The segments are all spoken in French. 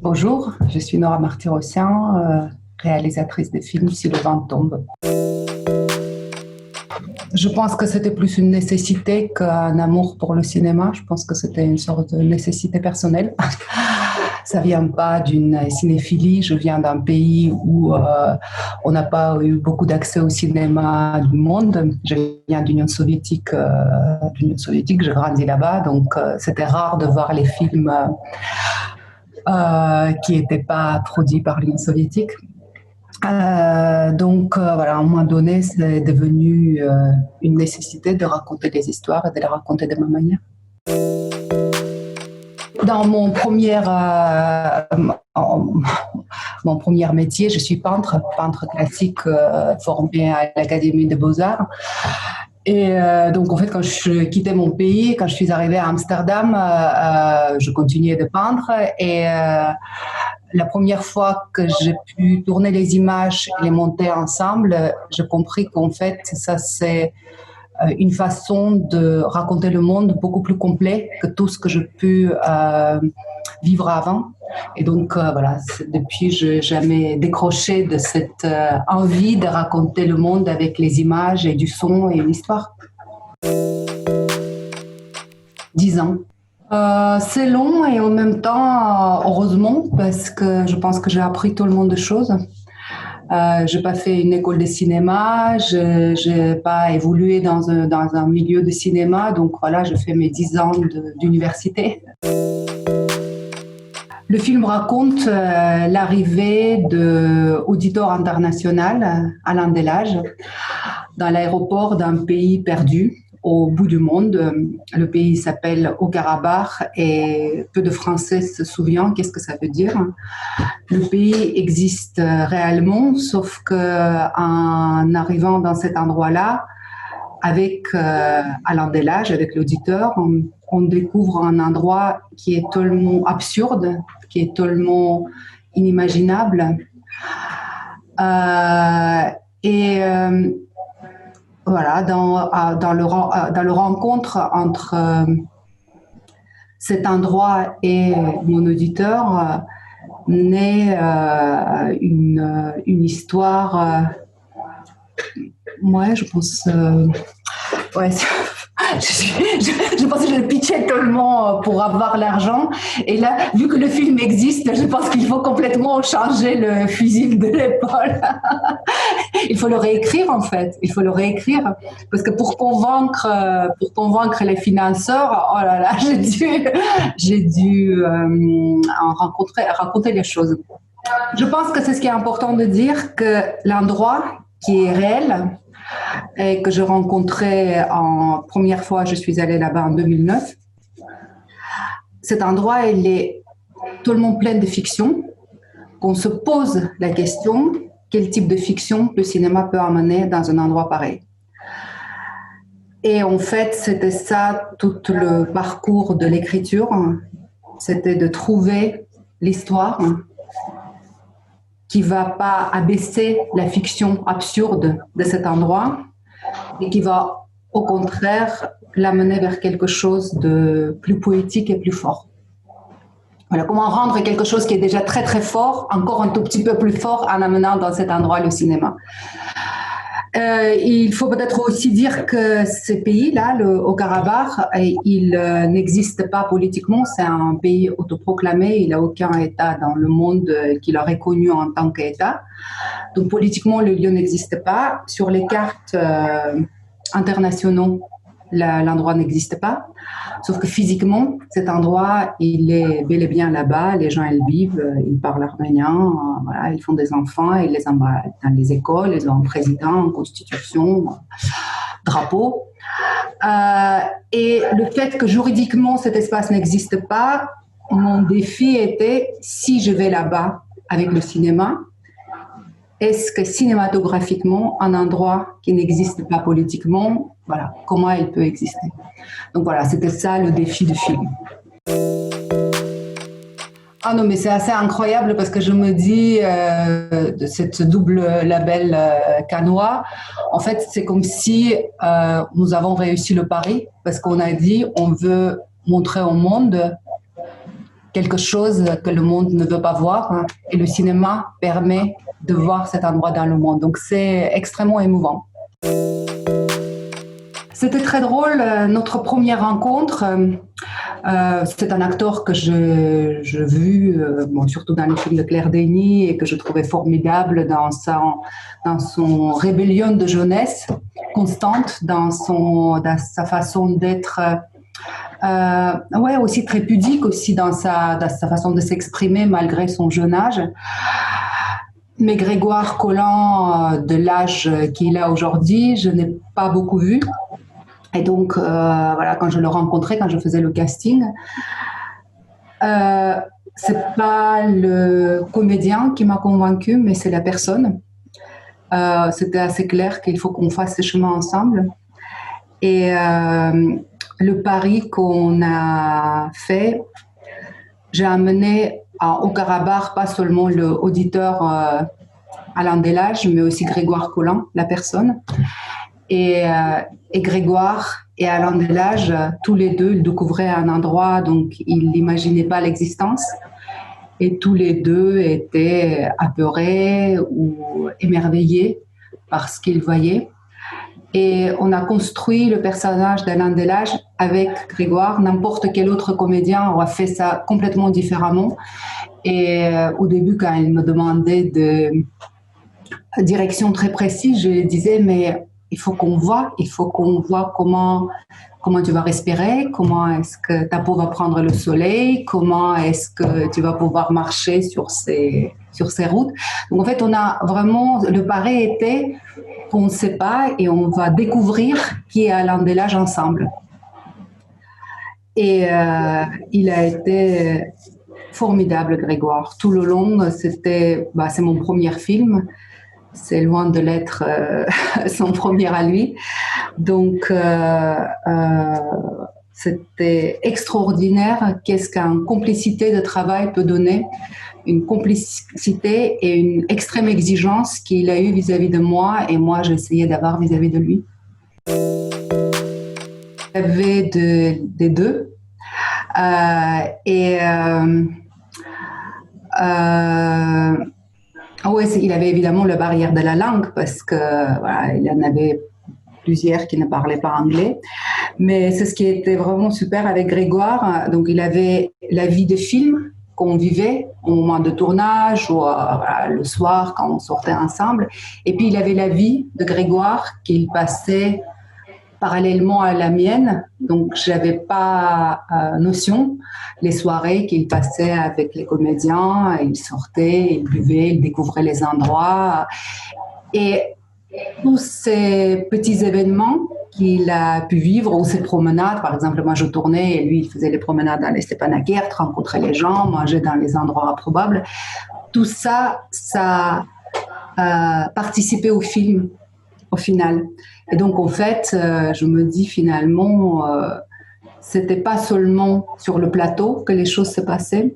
Bonjour, je suis Nora Martyrossian, réalisatrice de films Si le vent tombe. Je pense que c'était plus une nécessité qu'un amour pour le cinéma. Je pense que c'était une sorte de nécessité personnelle. Ça vient pas d'une cinéphilie. Je viens d'un pays où on n'a pas eu beaucoup d'accès au cinéma du monde. Je viens d'Union soviétique. J'ai grandi là-bas, donc c'était rare de voir les films qui n'étaient pas produits par l'Union soviétique. Voilà, à un moment donné, c'est devenu une nécessité de raconter des histoires et de les raconter de ma manière. Dans mon premier métier, je suis peintre classique formé à l'Académie des Beaux-Arts. Et donc, en fait, quand je quittais mon pays, quand je suis arrivée à Amsterdam, je continuais de peindre. Et la première fois que j'ai pu tourner les images et les monter ensemble, j'ai compris qu'en fait, ça, c'est une façon de raconter le monde beaucoup plus complet que tout ce que j'ai pu vivre avant. Et donc, voilà, depuis, je n'ai jamais décroché de cette envie de raconter le monde avec les images et du son et l'histoire. 10 ans. C'est long et en même temps, heureusement, parce que je pense que j'ai appris tellement de choses. Je n'ai pas fait une école de cinéma, je n'ai pas évolué dans un milieu de cinéma, donc voilà, je fais mes 10 ans d'université. Le film raconte l'arrivée d'Auditor International, Alain Delage, dans l'aéroport d'un pays perdu, au bout du monde. Le pays s'appelle Haut-Karabakh et peu de Français se souviennent qu'est-ce que ça veut dire. Le pays existe réellement, sauf qu'en arrivant dans cet endroit-là, avec Alain Delage, avec l'auditeur, on découvre un endroit qui est tellement absurde, qui est tellement inimaginable. Voilà, dans le rencontre entre cet endroit et mon auditeur naît une histoire. Ouais, je pense. Ouais, je pense que je pitchais tellement pour avoir l'argent. Et là, vu que le film existe, je pense qu'il faut complètement changer le fusil de l'épaule. Il faut le réécrire, en fait. Il faut le réécrire. Parce que pour convaincre les financeurs, oh là là, j'ai dû raconter les choses. Je pense que c'est ce qui est important de dire, que l'endroit qui est réel, et que je rencontrais en première fois, je suis allée là-bas en 2009. Cet endroit, il est tellement plein de fiction qu'on se pose la question, quel type de fiction le cinéma peut amener dans un endroit pareil. Et en fait, c'était ça tout le parcours de l'écriture, c'était de trouver l'histoire qui ne va pas abaisser la fiction absurde de cet endroit et qui va, au contraire, l'amener vers quelque chose de plus poétique et plus fort. Voilà, comment rendre quelque chose qui est déjà très très fort, encore un tout petit peu plus fort en amenant dans cet endroit le cinéma. Il faut peut-être aussi dire que ce pays-là, le Haut-Karabakh, il n'existe pas politiquement. C'est un pays autoproclamé. Il n'a aucun État dans le monde qui l'aurait reconnu en tant qu'État. Donc politiquement, le lieu n'existe pas. Sur les cartes internationales, l'endroit n'existe pas. Sauf que physiquement, cet endroit, il est bel et bien là-bas. Les gens, ils vivent, ils parlent arménien, voilà, ils font des enfants, ils les envoient dans les écoles, ils ont un président, une constitution, drapeau. Et le fait que juridiquement, cet espace n'existe pas, mon défi était, si je vais là-bas avec le cinéma, est-ce que cinématographiquement, un endroit qui n'existe pas politiquement, voilà, comment il peut exister? Donc voilà, c'était ça le défi du film. Ah non, mais c'est assez incroyable parce que je me dis, de cette double label Canois, en fait, c'est comme si nous avons réussi le pari parce qu'on a dit on veut montrer au monde quelque chose que le monde ne veut pas voir, hein, et le cinéma permet de voir cet endroit dans le monde. Donc c'est extrêmement émouvant. C'était très drôle, notre première rencontre. C'est un acteur que je vu, bon, surtout dans les films de Claire Denis, et que je trouvais formidable dans son rébellion de jeunesse constante, dans sa façon d'être, ouais, aussi très pudique, aussi dans sa façon de s'exprimer malgré son jeune âge. Mais Grégoire Collant, de l'âge qu'il a aujourd'hui, je n'ai pas beaucoup vu. Et donc, voilà, quand je le rencontrais, quand je faisais le casting, c'est pas le comédien qui m'a convaincue, mais c'est la personne. C'était assez clair qu'il faut qu'on fasse ce chemin ensemble. Et le pari qu'on a fait, j'ai amené à Haut-Karabakh pas seulement l'auditeur Alain Delage, mais aussi Grégoire Collant, la personne. Et Grégoire et Alain Delage, tous les deux, ils découvraient un endroit, donc ils n'imaginaient pas l'existence. Et tous les deux étaient apeurés ou émerveillés par ce qu'ils voyaient. Et on a construit le personnage d'Alain Delage avec Grégoire. N'importe quel autre comédien aurait fait ça complètement différemment. Et au début, quand il me demandait de direction très précise, je lui disais, mais il faut qu'on voit comment tu vas respirer, comment est-ce que ta peau va prendre le soleil, comment est-ce que tu vas pouvoir marcher sur ces routes. Donc en fait, on a vraiment, le pari était qu'on ne sait pas et on va découvrir qui est Alain Delage ensemble. Et il a été formidable, Grégoire. Tout le long, c'est mon premier film. C'est loin de l'être son premier à lui. Donc, c'était extraordinaire. Qu'est-ce qu'une complicité de travail peut donner? Une complicité et une extrême exigence qu'il a eue vis-à-vis de moi et moi, j'essayais d'avoir vis-à-vis de lui. Il y avait des deux. Oui, il avait évidemment la barrière de la langue parce que voilà, il y en avait plusieurs qui ne parlaient pas anglais. Mais c'est ce qui était vraiment super avec Grégoire. Donc, il avait la vie de film qu'on vivait au moment de tournage ou voilà, le soir quand on sortait ensemble. Et puis, il avait la vie de Grégoire qu'il passait parallèlement à la mienne. Donc, je n'avais pas notion. Les soirées qu'il passait avec les comédiens, il sortait, il buvait, il découvrait les endroits. Et tous ces petits événements qu'il a pu vivre, ou ces promenades, par exemple, moi je tournais et lui il faisait les promenades dans les Stepanakert, rencontrer les gens, manger dans les endroits improbables. Tout ça, ça participait au film, au final. Et donc, en fait, je me dis finalement, c'était pas seulement sur le plateau que les choses se passaient,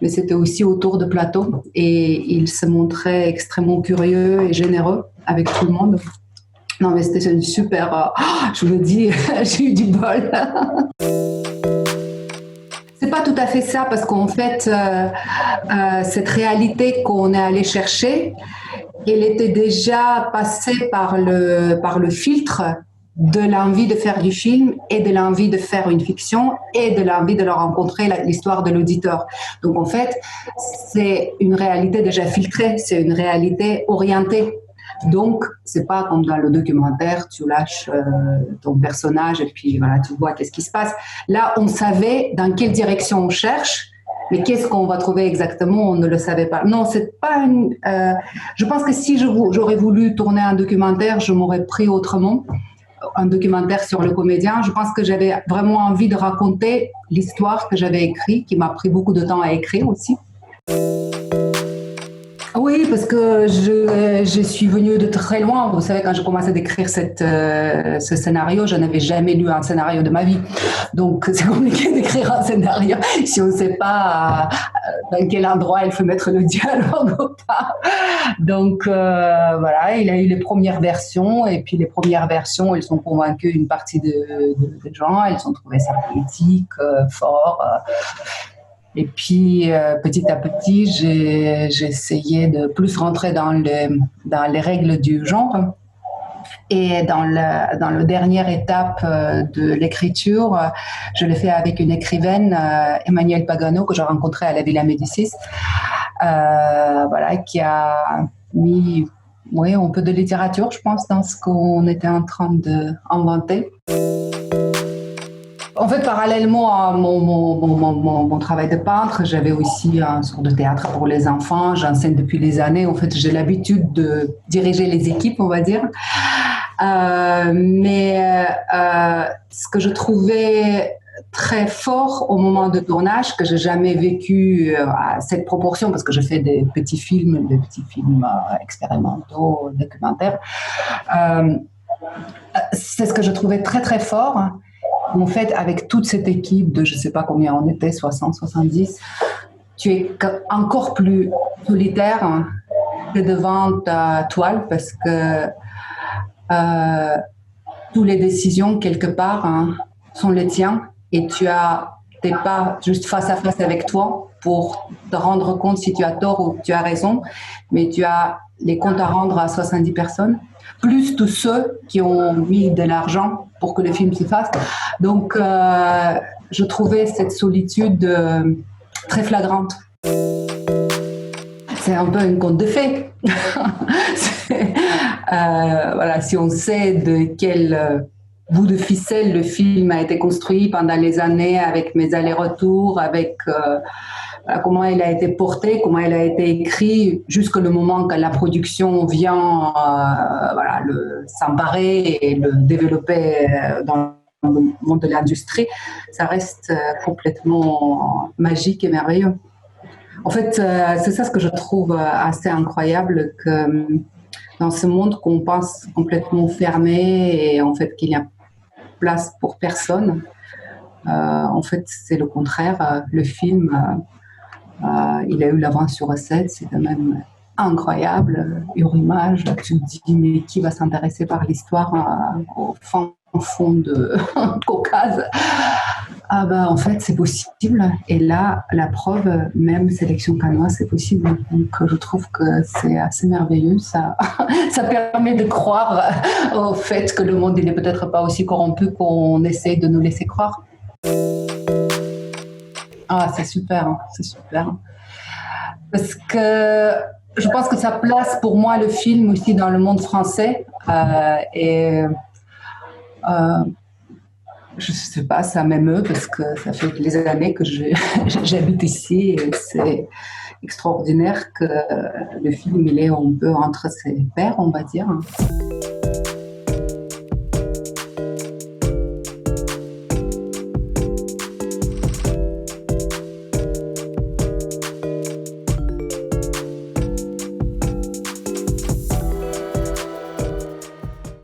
mais c'était aussi autour de plateau. Et il se montrait extrêmement curieux et généreux avec tout le monde. Non, mais c'était une super... je me dis, j'ai eu du bol. C'est pas tout à fait ça, parce qu'en fait, cette réalité qu'on est allé chercher, elle était déjà passée par le filtre de l'envie de faire du film et de l'envie de faire une fiction et de l'envie de leur rencontrer l'histoire de l'auditeur. Donc en fait, c'est une réalité déjà filtrée, c'est une réalité orientée. Donc, c'est pas comme dans le documentaire, tu lâches ton personnage et puis voilà, tu vois qu'est-ce qui se passe. Là, on savait dans quelle direction on cherche, mais qu'est-ce qu'on va trouver exactement, on ne le savait pas. Non, c'est pas une... je pense que si j'aurais voulu tourner un documentaire, je m'aurais pris autrement. Un documentaire sur le comédien. Je pense que j'avais vraiment envie de raconter l'histoire que j'avais écrite, qui m'a pris beaucoup de temps à écrire aussi. Oui, parce que je suis venue de très loin. Vous savez, quand j'ai commencé d'écrire ce scénario, je n'avais jamais lu un scénario de ma vie. Donc, c'est compliqué d'écrire un scénario si on ne sait pas dans quel endroit il faut mettre le dialogue ou pas. Donc voilà, il a eu les premières versions et puis les premières versions, elles ont convaincu une partie de gens, elles ont trouvé ça politique, fort. Et puis petit à petit, j'ai essayé de plus rentrer dans les règles du genre. Et dans la dernière étape de l'écriture, je l'ai fait avec une écrivaine, Emmanuelle Pagano, que j'ai rencontrée à la Villa Médicis, voilà, qui a mis un peu de littérature, je pense, dans ce qu'on était en train d'inventer. En fait, parallèlement à mon travail de peintre, j'avais aussi un sort de théâtre pour les enfants. J'enseigne depuis des années. En fait, j'ai l'habitude de diriger les équipes, on va dire. Mais ce que je trouvais très fort au moment de tournage, que j'ai jamais vécu à cette proportion, parce que je fais des petits films expérimentaux, documentaires, c'est ce que je trouvais très très fort. En fait, avec toute cette équipe de, je ne sais pas combien on était, 60, 70, tu es encore plus solitaire que devant ta toile parce que toutes les décisions, quelque part, sont les tiennes et tu n'es pas juste face à face avec toi pour te rendre compte si tu as tort ou tu as raison, mais tu as les comptes à rendre à 70 personnes, plus tous ceux qui ont mis de l'argent pour que le film se fasse. Donc, je trouvais cette solitude très flagrante. C'est un peu un conte de fées. Voilà, si on sait de quel bout de ficelle le film a été construit pendant les années, avec mes allers-retours, avec comment il a été porté, comment il a été écrit, jusqu'au moment que la production vient s'emparer et le développer dans le monde de l'industrie, ça reste complètement magique et merveilleux. En fait, c'est ça ce que je trouve assez incroyable, que dans ce monde qu'on pense complètement fermé et en fait qu'il n'y a place pour personne, en fait c'est le contraire. Le film, il a eu l'avance sur recette, c'est quand même incroyable. Urimage, tu te dis mais qui va s'intéresser par l'histoire au fond de Caucase? Ah ben, en fait, c'est possible. Et là, la preuve, même sélection cannois, c'est possible. Donc, je trouve que c'est assez merveilleux. Ça permet de croire au fait que le monde, il n'est peut-être pas aussi corrompu qu'on essaie de nous laisser croire. Ah, c'est super, c'est super. Parce que je pense que ça place pour moi le film aussi dans le monde français. Je ne sais pas, ça m'émeut parce que ça fait des années que j'habite ici et c'est extraordinaire que le film il est un peu entre ses pairs, on va dire.